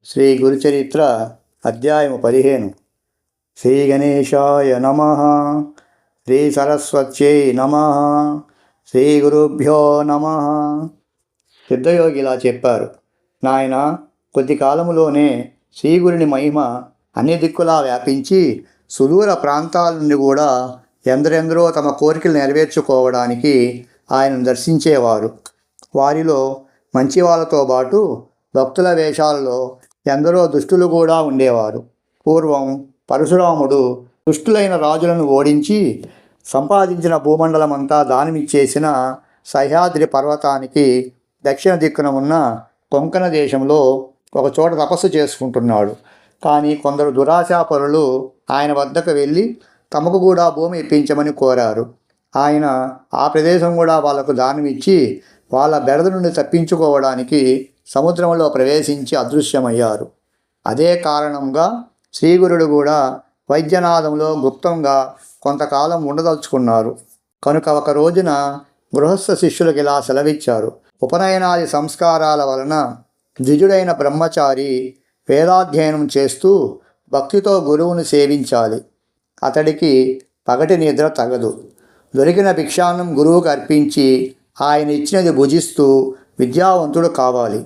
శ్రీ గురుచరిత్ర అధ్యాయము 15. శ్రీ గణేశాయ నమ. శ్రీ సరస్వత్యై నమ. శ్రీ గురుభ్యో నమ. సిద్ధయోగి ఇలా చెప్పారు. నాయన, కొద్ది కాలములోనే శ్రీగురుని మహిమ అన్ని దిక్కులా వ్యాపించి సుదూర ప్రాంతాల నుండి కూడా ఎందరెందరో తమ కోరికలు నెరవేర్చుకోవడానికి ఆయనను దర్శించేవారు. వారిలో మంచి వాళ్ళతో పాటు భక్తుల వేషాలలో ఎందరో దుష్టులు కూడా ఉండేవారు. పూర్వం పరశురాముడు దుష్టులైన రాజులను ఓడించి సంపాదించిన భూమండలమంతా దానమిచ్చేసిన సహ్యాద్రి పర్వతానికి దక్షిణ దిక్కున ఉన్న కొంకణ దేశంలో ఒకచోట తపస్సు చేసుకుంటున్నాడు. కానీ కొందరు దురాశాపరులు ఆయన వద్దకు వెళ్ళి తమకు కూడా భూమి ఇప్పించమని కోరారు. ఆయన ఆ ప్రదేశం కూడా వాళ్లకు దానమిచ్చి వాళ్ళ బెడద నుండి తప్పించుకోవడానికి సముద్రంలో ప్రవేశించి అదృశ్యమయ్యారు. అదే కారణంగా శ్రీగురుడు కూడా వైద్యనాథంలో గుప్తంగా కొంతకాలం ఉండదలుచుకున్నారు. కనుక ఒక రోజున గృహస్థ శిష్యులకు ఇలా సెలవిచ్చారు. ఉపనయనాది సంస్కారాల వలన ద్విజుడైన బ్రహ్మచారి వేదాధ్యయనం చేస్తూ భక్తితో గురువును సేవించాలి. అతడికి పగటి నిద్ర తగదు. దొరికిన భిక్షాన్నం గురువుకు అర్పించి ఆయన ఇచ్చినది భుజిస్తూ విద్యావంతుడు కావాలి.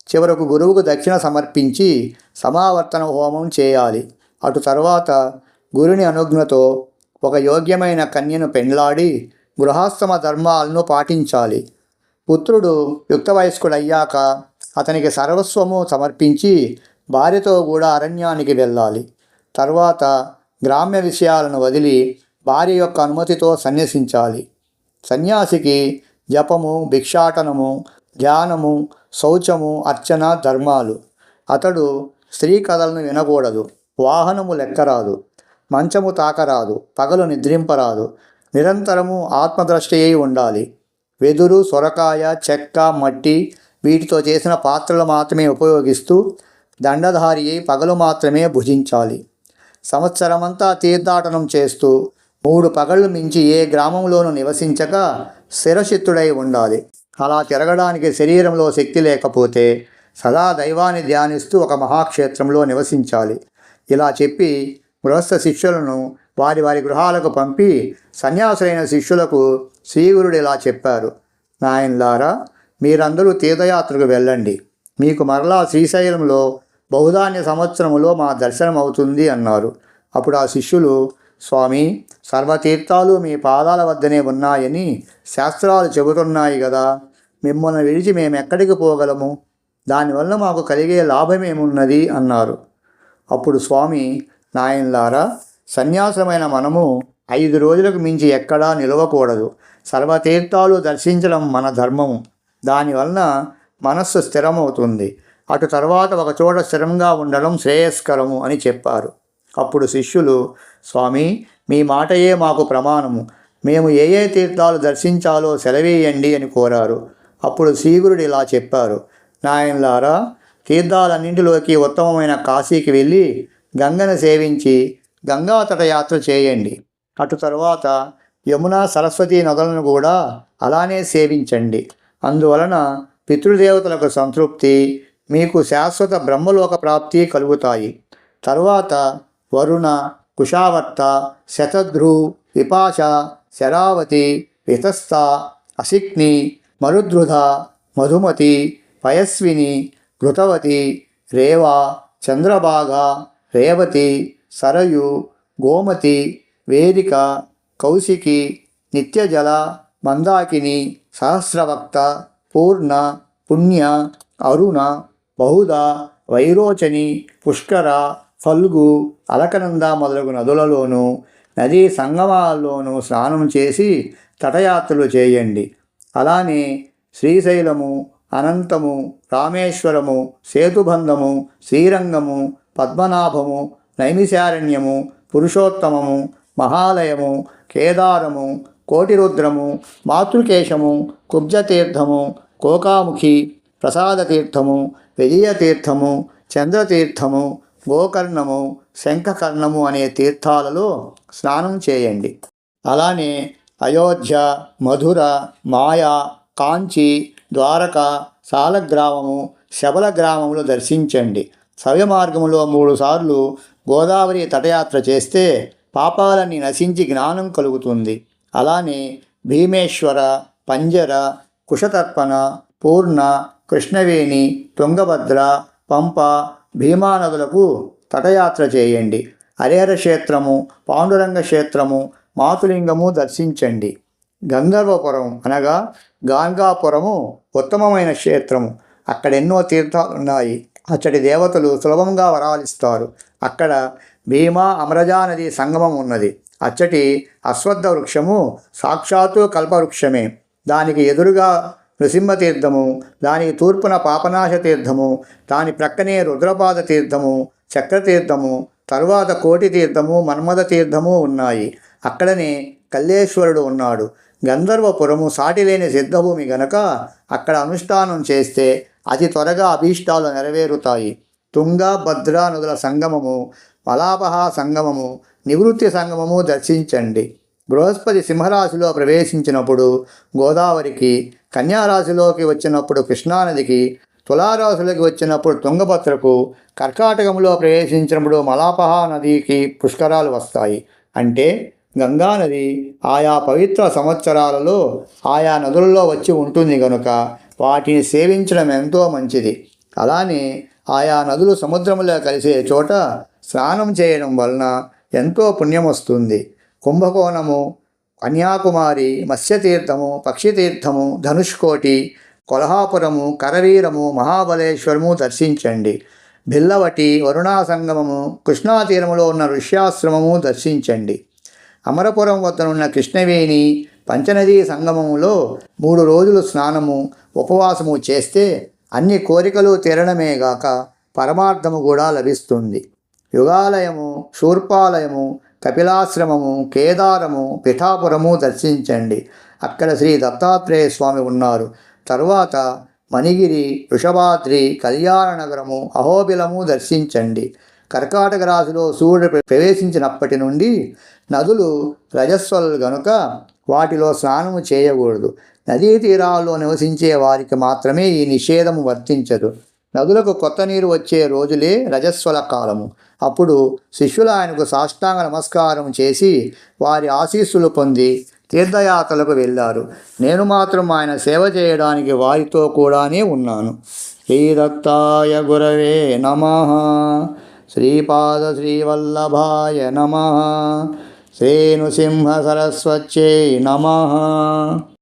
చివరకు గురువుకు దక్షిణ సమర్పించి సమావర్తన హోమం చేయాలి. అటు తర్వాత గురుని అనుజ్ఞతో ఒక యోగ్యమైన కన్యను పెండ్లాడి గృహాశ్రమ ధర్మాలను పాటించాలి. పుత్రుడు యుక్త వయస్కుడయ్యాక అతనికి సర్వస్వము సమర్పించి భార్యతో కూడా అరణ్యానికి వెళ్ళాలి. తర్వాత గ్రామ్య విషయాలను వదిలి భార్య యొక్క అనుమతితో సన్యసించాలి. సన్యాసికి జపము, భిక్షాటనము, ధ్యానము, శౌచము, అర్చన ధర్మాలు. అతడు స్త్రీ కథలను వినకూడదు. వాహనము లెక్కరాదు. మంచము తాకరాదు. పగలు నిద్రింపరాదు. నిరంతరము ఆత్మద్రష్టి అయి ఉండాలి. వెదురు, సొరకాయ, చెక్క, మట్టి వీటితో చేసిన పాత్రలు మాత్రమే ఉపయోగిస్తూ దండధారి అయి పగలు మాత్రమే భుజించాలి. సంవత్సరమంతా తీర్థాటనం చేస్తూ 3 పగళ్ళు మించి ఏ గ్రామంలోనూ నివసించక స్థిరచిత్తుడై ఉండాలి. అలా తిరగడానికి శరీరంలో శక్తి లేకపోతే సదా దైవాన్ని ధ్యానిస్తూ ఒక మహాక్షేత్రంలో నివసించాలి. ఇలా చెప్పి గృహస్థ శిష్యులను వారి వారి గృహాలకు పంపి సన్యాసులైన శిష్యులకు శ్రీగురుడు ఇలా చెప్పారు. నాయనలారా, మీరందరూ తీర్థయాత్రకు వెళ్ళండి. మీకు మరలా శ్రీశైలంలో బహుధాన్య సంవత్సరములో మా దర్శనం అవుతుంది అన్నారు. అప్పుడు ఆ శిష్యులు, స్వామి, సర్వతీర్థాలు మీ పాదాల వద్దనే ఉన్నాయని శాస్త్రాలు చెబుతున్నాయి కదా, మిమ్మల్ని విడిచి మేమెక్కడికి పోగలము? దానివల్ల మాకు కలిగే లాభమేమున్నది అన్నారు. అప్పుడు స్వామి, నాయనలారా, సన్యాసమైన మనము 5 రోజులకు మించి ఎక్కడా నిలవకూడదు. సర్వతీర్థాలు దర్శించడం మన ధర్మము. దానివలన మనస్సు స్థిరమవుతుంది. అటు తర్వాత ఒక చోట స్థిరంగా ఉండడం శ్రేయస్కరము అని చెప్పారు. అప్పుడు శిష్యులు, స్వామి, మీ మాటయే మాకు ప్రమాణము. మేము ఏ ఏ తీర్థాలు దర్శించాలో సెలవేయండి అని కోరారు. అప్పుడు శ్రీగురుడు ఇలా చెప్పారు. నాయనలారా, తీర్థాలన్నింటిలోకి ఉత్తమమైన కాశీకి వెళ్ళి గంగను సేవించి గంగాతట యాత్ర చేయండి. అటు తర్వాత యమున, సరస్వతి నదులను కూడా అలానే సేవించండి. అందువలన పితృదేవతలకు సంతృప్తి, మీకు శాశ్వత బ్రహ్మలోక ప్రాప్తి కలుగుతాయి. తరువాత వరుణ, కుశావర్త, శతధృ, విపాశ, శరావతి, వితస్త, అసిక్ని, మరుద్రుధ, మధుమతి, పయస్విని, ఘృతవతి, రేవ, చంద్రభాగ, రేవతి, సరయు, గోమతి, వేదిక, కౌశికి, నిత్యజల, మందాకిని, సహస్రవక్త, పూర్ణ, పుణ్య, అరుణ, బహుద, వైరోచని, పుష్కర, ఫల్గు, అలకనంద మొదలగు నదులలోనూ నదీ సంగమాల్లోనూ స్నానం చేసి తటయాత్రలు చేయండి. అలానే శ్రీశైలము, అనంతము, రామేశ్వరము, సేతుబంధము, శ్రీరంగము, పద్మనాభము, నైమిశారణ్యము, పురుషోత్తమము, మహాలయము, కేదారము, కోటిరుద్రము, మాతృకేశము, కుబ్జతీర్థము, కోకాముఖి, ప్రసాదతీర్థము, విజయతీర్థము, చంద్రతీర్థము, గోకర్ణము, శంఖకర్ణము అనే తీర్థాలలో స్నానం చేయండి. అలానే అయోధ్య, మధుర, మాయా, కాంచి, ద్వారక, సాలగ్రామము, శబల గ్రామములు దర్శించండి. సవ్య మార్గములో 3 సార్లు గోదావరి తటయాత్ర చేస్తే పాపాలన్నీ నశించి జ్ఞానం కలుగుతుంది. అలానే భీమేశ్వర, పంజర, కుశతర్పణ, పూర్ణ, కృష్ణవేణి, తుంగభద్ర, పంప, భీమా నదులకు తటయాత్ర చేయండి. హరిహర క్షేత్రము, పాండురంగ క్షేత్రము, మాతులింగము దర్శించండి. గంధర్వపురం అనగా గాంగాపురము ఉత్తమమైన క్షేత్రము. అక్కడ ఎన్నో తీర్థాలున్నాయి. అచ్చటి దేవతలు సులభంగా వరాలిస్తారు. అక్కడ భీమా అమరజా నది సంగమం ఉన్నది. అచ్చటి అశ్వత్థ వృక్షము సాక్షాత్తు కల్పవృక్షమే. దానికి ఎదురుగా నృసింహతీర్థము, దానికి తూర్పున పాపనాశ తీర్థము, దాని ప్రక్కనే రుద్రపాద తీర్థము, చక్రతీర్థము, తరువాత కోటి తీర్థము, మన్మథ తీర్థము ఉన్నాయి. అక్కడనే కల్లేశ్వరుడు ఉన్నాడు. గంధర్వపురము సాటిలేని సిద్ధభూమి గనక అక్కడ అనుష్ఠానం చేస్తే అతి త్వరగా అభీష్టాలు నెరవేరుతాయి. తుంగ, భద్ర నదుల సంగమము, మలాపహ సంగమము, నివృత్తి సంగమము దర్శించండి. బృహస్పతి సింహరాశిలో ప్రవేశించినప్పుడు గోదావరికి, కన్యారాశిలోకి వచ్చినప్పుడు కృష్ణానదికి, తులారాశిలోకి వచ్చినప్పుడు తుంగభద్రకు, కర్కాటకంలో ప్రవేశించినప్పుడు మలాపహ నదికి పుష్కరాలు వస్తాయి. అంటే గంగానది ఆయా పవిత్ర సంవత్సరాలలో ఆయా నదులలో వచ్చి ఉంటుంది కనుక వాటిని సేవించడం ఎంతో మంచిది. అలానే ఆయా నదులు సముద్రంలో కలిసే చోట స్నానం చేయడం వలన ఎంతో పుణ్యం వస్తుంది. కుంభకోణము, కన్యాకుమారి, మత్స్యతీర్థము, పక్షితీర్థము, ధనుష్కోటి, కొల్హాపురము, కరవీరము, మహాబలేశ్వరము దర్శించండి. బిల్లవటి, వరుణా సంగమము, కృష్ణా తీరములో ఉన్న ఋష్యాశ్రమము దర్శించండి. అమరపురం వద్దనున్న కృష్ణవేణి, పంచనదీ సంగమములో 3 రోజులు స్నానము, ఉపవాసము చేస్తే అన్ని కోరికలు తీరడమేగాక పరమార్థము కూడా లభిస్తుంది. యుగాలయము, శూర్పాలయము, కపిలాశ్రమము, కేదారము, పిఠాపురము దర్శించండి. అక్కడ శ్రీ దత్తాత్రేయ స్వామి ఉన్నారు. తరువాత మణిగిరి, వృషభాద్రి, కళ్యాణనగరము, అహోబిలము దర్శించండి. కర్కాటక రాశిలో సూర్యుడు ప్రవేశించినప్పటి నుండి నదులు రజస్వలు గనుక వాటిలో స్నానము చేయకూడదు. నదీ తీరాల్లో నివసించే వారికి మాత్రమే ఈ నిషేధము వర్తించదు. నదులకు కొత్త నీరు వచ్చే రోజులే రజస్వల కాలము. అప్పుడు శిష్యులు ఆయనకు సాష్టాంగ నమస్కారం చేసి వారి ఆశీస్సులు పొంది తీర్థయాత్రలకు వెళ్ళారు. నేను మాత్రం ఆయన సేవ చేయడానికి వారితో కూడానే ఉన్నాను. శ్రీదత్తాయ గురవే నమః. శ్రీపాద శ్రీవల్లభాయ నమః. శ్రీ నృసింహ సరస్వత్యై నమః.